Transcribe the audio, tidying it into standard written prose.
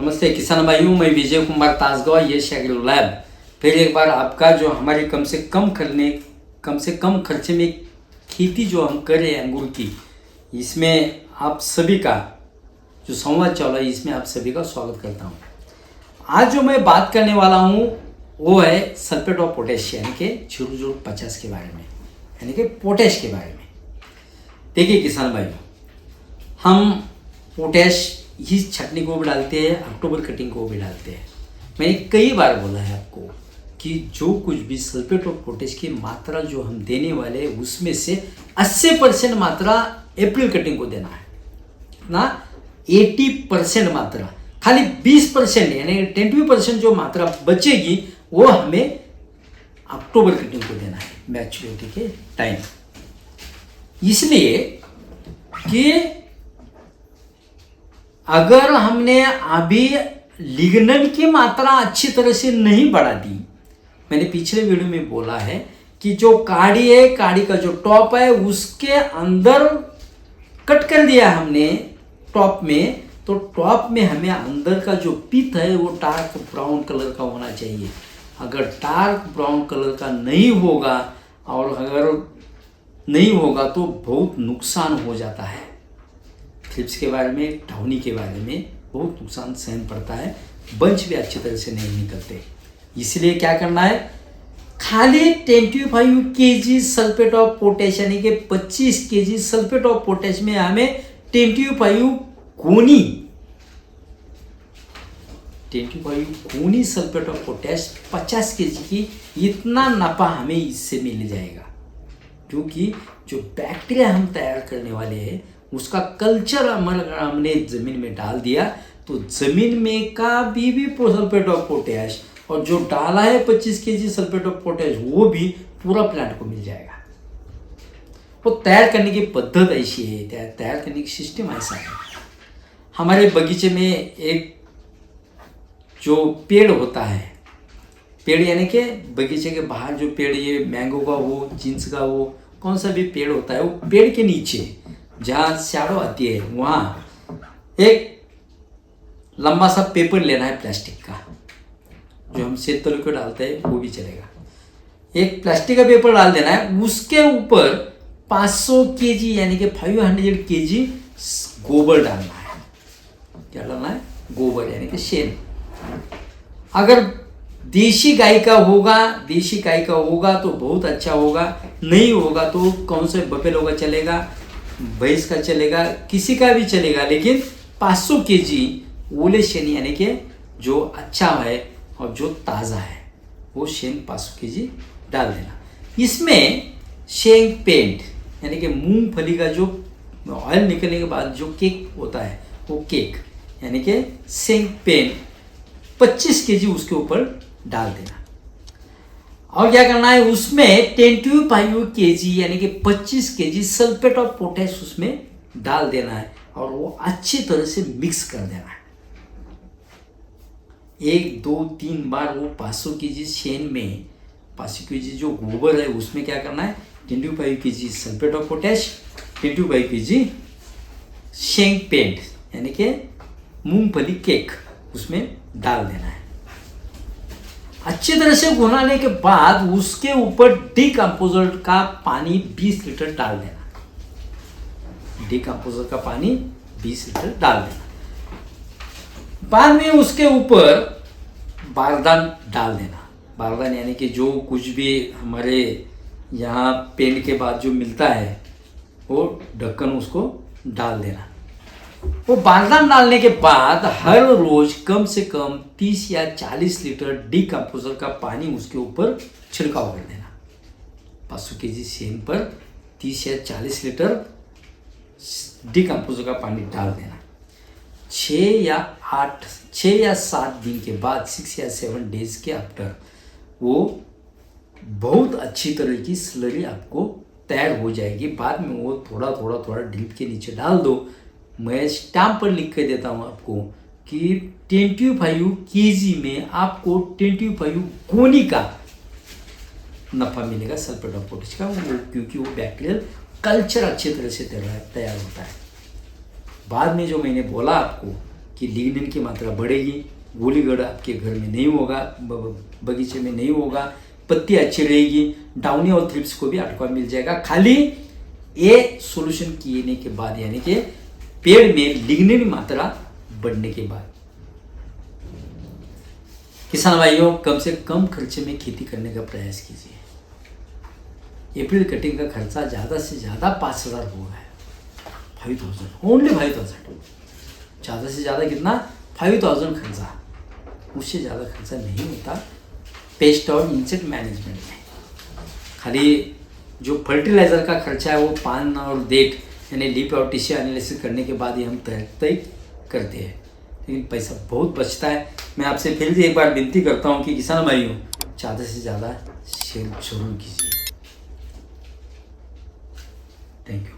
नमस्ते किसान भाइयों, मैं विजय कुमार तासगांव, ये एग्रो लैब फिर एक बार आपका जो हमारे कम से कम खर्चे में खेती जो हम कर रहे हैं अंगूर की, इसमें आप सभी का जो संवाद चल रहा है इसमें आप सभी का स्वागत करता हूँ। आज जो मैं बात करने वाला हूँ वो है सल्फेट ऑफ पोटेश यानी कि 0.050 के बारे में, यानी कि पोटेश के बारे में। देखिए किसान भाइयों, हम पोटेश इस छटनी को भी डालते हैं, अक्टूबर कटिंग को भी डालते हैं। मैंने कई बार बोला है आपको कि जो कुछ भी सल्फेट ऑफ पोटेश की मात्रा जो हम देने वाले हैं उसमें से 80% मात्रा अप्रैल कटिंग को देना है ना, 80% मात्रा, खाली 20% यानी 10% जो मात्रा बचेगी वो हमें अक्टूबर कटिंग को देना है मैच्योरिटी के टाइम। इसलिए कि अगर हमने अभी लिग्नन की मात्रा अच्छी तरह से नहीं बढ़ा दी, मैंने पिछले वीडियो में बोला है कि जो काड़ी है, काड़ी का जो टॉप है उसके अंदर कट कर दिया हमने टॉप में, तो टॉप में हमें अंदर का जो पित है वो डार्क ब्राउन कलर का होना चाहिए। अगर डार्क ब्राउन कलर का नहीं होगा और अगर नहीं होगा तो बहुत नुकसान हो जाता है। थ्रिप्स के बारे में, डाउनी के बारे में बहुत नुकसान सहन पड़ता है, बंच भी अच्छी तरह से नहीं निकलते। इसलिए क्या करना है, खाली 25 kg सल्फेट ऑफ पोटेश यानी कि 25 kg सल्फेट ऑफ पोटेश में हमें 25 गोनी सल्फेट ऑफ पोटेश 50 kg की, इतना नफा हमें इससे मिल जाएगा। क्योंकि जो बैक्टीरिया हम तैयार करने वाले हैं उसका कल्चर हमने ज़मीन में डाल दिया तो ज़मीन में का भी सल्फेट ऑफ पोटेश और जो डाला है 25 kg सल्फेट ऑफ पोटेश वो भी पूरा प्लांट को मिल जाएगा। वो तैयार करने की पद्धत ऐसी है, तैयार करने की सिस्टम ऐसा है। हमारे बगीचे में एक जो पेड़ होता है, पेड़ यानी कि बगीचे के बाहर जो पेड़, ये मैंगो का हो, चिंच का हो, कौन सा भी पेड़ होता है, वो पेड़ के नीचे जहाँ शैडो आती है वहाँ एक लंबा सा पेपर लेना है प्लास्टिक का, जो हम सेतल को डालते हैं वो भी चलेगा। एक प्लास्टिक का पेपर डाल देना है, उसके ऊपर 500 kg यानी कि 500 kg गोबर डालना है। क्या डालना है? गोबर यानी कि शेन। अगर देशी गाय का होगा तो बहुत अच्छा होगा, नहीं होगा तो कौन से बफेलो का चलेगा, भैंस का चलेगा, किसी का भी चलेगा, लेकिन 500 kg ओले शेन यानी कि जो अच्छा है और जो ताज़ा है वो शेन 500 kg डाल देना। इसमें शेंग पेंट यानी कि मूंगफली का जो ऑयल निकलने के बाद जो केक होता है वो केक यानी कि शेंग पेंट 25 kg उसके ऊपर डाल देना। और क्या करना है, उसमें 25 kg यानी कि 25 kg सल्फेट ऑफ पोटेश उसमें डाल देना है और वो अच्छी तरह से मिक्स कर देना है। 1 2 3 बार वो 500 kg शेन में 500 kg जो गोबर है उसमें क्या करना है, 25 kg sulphate of potash, 25 kg शेंग पेंट यानी कि मूंगफली केक उसमें डाल देना है। अच्छी तरह से घुलाने के बाद उसके ऊपर डिकम्पोजर का पानी 20 लीटर डाल देना। डिकम्पोजर का पानी 20 लीटर डाल देना। बाद में उसके ऊपर बारदान डाल देना। बारदान यानी कि जो कुछ भी हमारे यहाँ पेंट के बाद जो मिलता है वो ढक्कन उसको डाल देना। वो बारदान डालने के बाद हर रोज कम से कम 30 या 40 लीटर डिकम्पोजर का पानी उसके ऊपर छिड़काव कर देना। 500 kg शेन पर 30 या 40 लीटर डिकम्पोजर का पानी डाल देना। 6 या 7 दिन के बाद 6 या 7 डेज के आफ्टर वो बहुत अच्छी तरह की स्लरी आपको तैयार हो जाएगी। बाद में वो थोड़ा ड्रिप के नीचे डाल दो। मैं स्टैम्प पर लिख के देता हूँ आपको कि 25 kg में आपको 25 गोनी का नफ़ा मिलेगा सल्फेट ऑफ पोटेश का, क्योंकि वो बैक्टीरियल कल्चर अच्छी तरह से तैयार होता है। बाद में जो मैंने बोला आपको कि कि लिग्निन की मात्रा बढ़ेगी, गोलीगढ़ आपके घर में नहीं होगा, बगीचे में नहीं होगा, पत्ती अच्छी रहेगी, डाउनी और थ्रिप्स को भी अटका मिल जाएगा, खाली ये सॉल्यूशन किए के बाद, यानी कि पेड़ में लिग्निन की मात्रा बढ़ने के बाद। किसान भाइयों, कम से कम खर्चे में खेती करने का प्रयास कीजिए। अप्रैल कटिंग का खर्चा ज़्यादा से ज़्यादा 5,000 होगा, 5,000, ओनली 5,000। ज़्यादा से ज़्यादा कितना? 5,000 खर्चा, उससे ज़्यादा खर्चा नहीं होता पेस्ट और इंसेक्ट मैनेजमेंट में। खाली जो फर्टिलाइज़र का खर्चा है वो पान और डेट यानी लीफ और टिश्यू एनालिसिस करने के बाद ही हम तय करते हैं, लेकिन पैसा बहुत बचता है। मैं आपसे फिर से एक बार विनती करता हूँ कि किसान भाइयों, ज़्यादा से ज़्यादा शेयर जरूर कीजिए। Thank you.